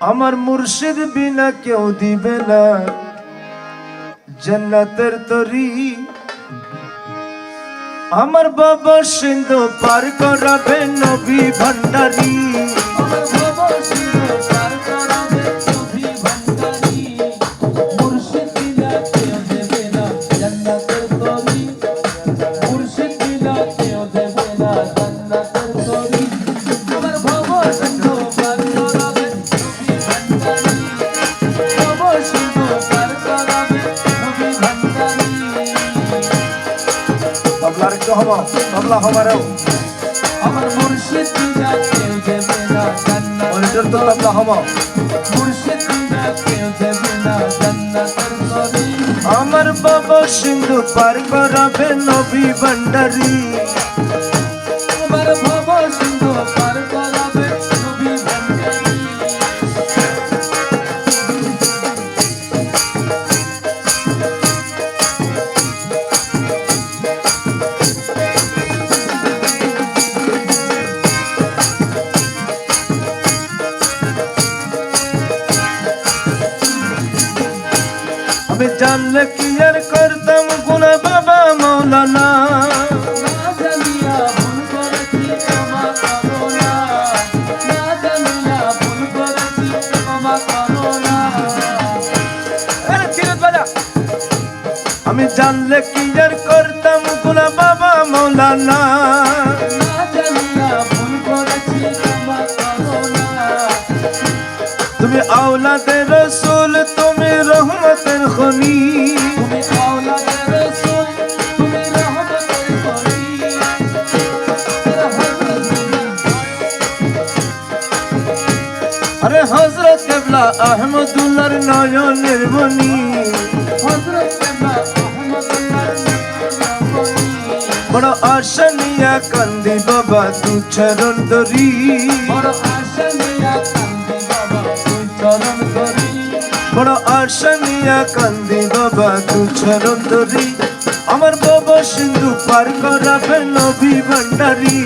আমার মুর্শিদ বিনা কেউ দিবে না জান্নাতের তরি। আমার বাবা সিন্ধু পার করাবে নবী ভান্ডারী। তবলা হমারেও আমার মুর্শিদ বিনা কেউ দেবে না জান্নাত। মনিটর তো তবলা হমা মুর্শিদ বিনা কেউ দেবে না জান্নাতের তরি। আমার বাবা সিন্ধু পার করাবে নবী ভান্ডারী। আমার বাবা সিন্ধু পার করাবে নবী ভান্ডারী। আমি জানলে কি আর করতাম গুনা বাবা মৌলানা। না জানিয়া ভুল করেছি ক্ষমা করো না। না জানিয়া ভুল করেছি ক্ষমা করো না। আমি জানলে কি আর করতাম গুনা বাবা মৌলানা। না জানিয়া ভুল করেছি ক্ষমা করো না। তুমি আওলাদে রসুল তুমি রহমতের খনি। তুমি আওলাদে রাসূল তুমি রহমতের খনি। আরে হযরত কেবলা আহমদুল্লাহর নয়নের মনি। হযরত কেবলা আহমদুল্লাহর নয়নী। বড় আশা নিয়া কান্দি বাবা তু চরণ ধরি। বড় আশা নিয়া কান্দি বাবা তুই চরণ ধরি। বড় আশা নিয়া কান্দি বাবা তু চরণ ধরি। আমার বাবা সিন্ধু পার করাবে নবী ভান্ডারী।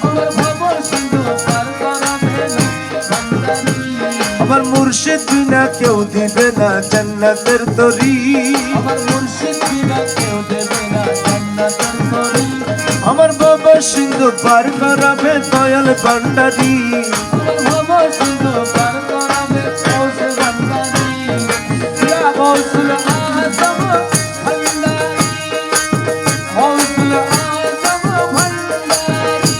আমার বাবা সিন্ধু পার করাবে নবী ভান্ডারী। আমার মুর্শিদ বিনা কেউ দিবে না জান্নাতের তরি। আমার মুর্শিদ বিনা কেউ দেবে না জান্নাতের তরি। আমার বাবা সিন্ধু পার করাবে দয়াল ভান্ডারী। আমার বাবা সিন্ধু পার করাবে গৌস ভান্ডারী। ইয়া গৌসুল আযম ভান্ডারী। গৌসুল আযম ভান্ডারী।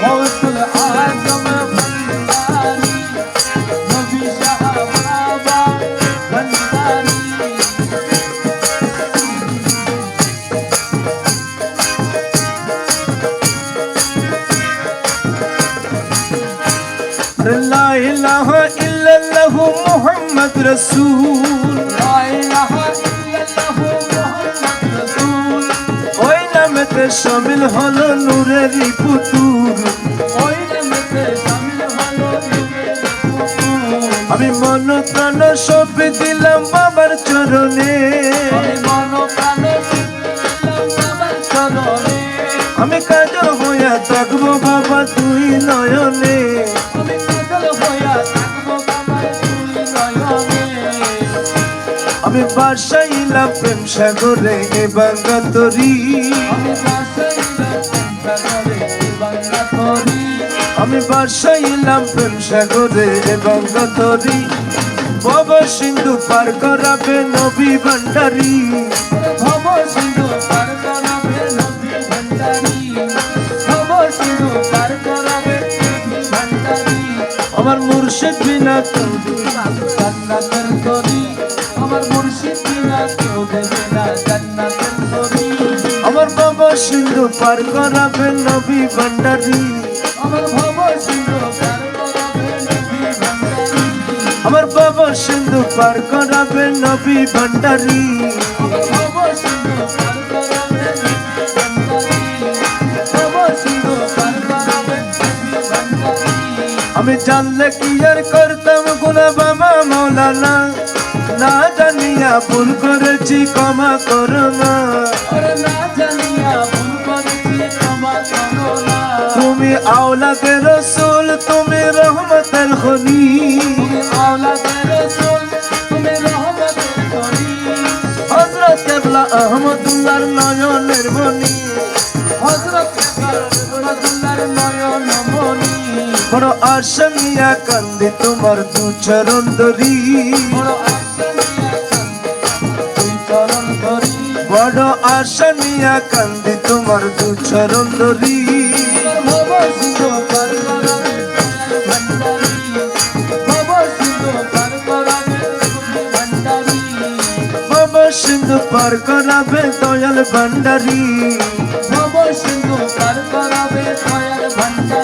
গৌসুল আযম ভান্ডারী। নবী শাহ বাবা ভান্ডারী। লা ইলাহা ইল্লাল্লাহু মুহাম্মদ রাসূল। লা ইলাহা ইল্লাল্লাহু মুহাম্মাদুর রাসূল। ওই নামেতে শামিল হলো নূরেরই পুতুল। ওই নামেতে শামিল হলো নূরের পুতুল। আমি মন প্রাণ সব দিলাম বাবার চরণে। আমি মন প্রাণ দিলাম বাবার চরণে। আমি কাজল হইয়া থাকবো বাবা তুই নয়নে। আমি কাজল হইয়া থাকবো বাবা তুই নয়নে। আমি বাসাইলাম প্রেম সাগরে এ বাঙ্গা তরি। আমি বাসাইলাম সাগরে বাংলা তরি। আমি বাসাইলাম প্রেম সাগরে এ বাঙ্গা তরি। বাবা সিন্ধু পার করাবে নবী ভান্ডারী। ভব সিন্ধু পার করাবে নবী ভান্ডারী। ভব সিন্ধু পার করাবে নবী ভান্ডারী। আমার মুর্শিদ বিনা কেউ জান্নাতের তরি। আমার মুর্শিদ বিনা কেউ দেবে না জান্নাতের তরি। আমার বাবা সিন্ধু পার করাবে নবী ভান্ডারী। আমার ভব সিন্ধু পার করাবে নবী ভান্ডারী। আমার বাবা সিন্ধু পার করাবে নবী ভান্ডারী। আমার ভব সিন্ধু পার করাবে নবী ভান্ডারী। ভব সিন্ধু পার করাবে নবী ভান্ডারী। আমি জানলে কি আর করতাম গুনা বাবা মৌলানা। না জানিয়া ভুল করেছি ক্ষমা করো না। ওরে না জানিয়া ভুল করেছি ক্ষমা করো না। তুমি আওলাদে রসুল তুমি রহমতের খনি। তুমি আওলাদে রাসূল তুমি রহমতের খনি হযরত কেবলা আহমদুল্লাহর নয়নের মনি হযরত রহমতুল্লাহর নয়ন মনি বড় আশা নিয়া কান্দি তোমার দু চরণ ধরি বড় আশা নিয়ে তুই চরণ ধরি বড় আশা নিয়া কান্দি তোমার দু চরণ ধরি ভব সিন্ধু পার করাবে ভান্ডারি ভব সিন্ধু পার করাবে ভান্ডারি ভব সিন্ধু পার করাবে দয়াল ভান্ডারি ভব সিন্ধু পার করাবে দয়াল ভান্ডারি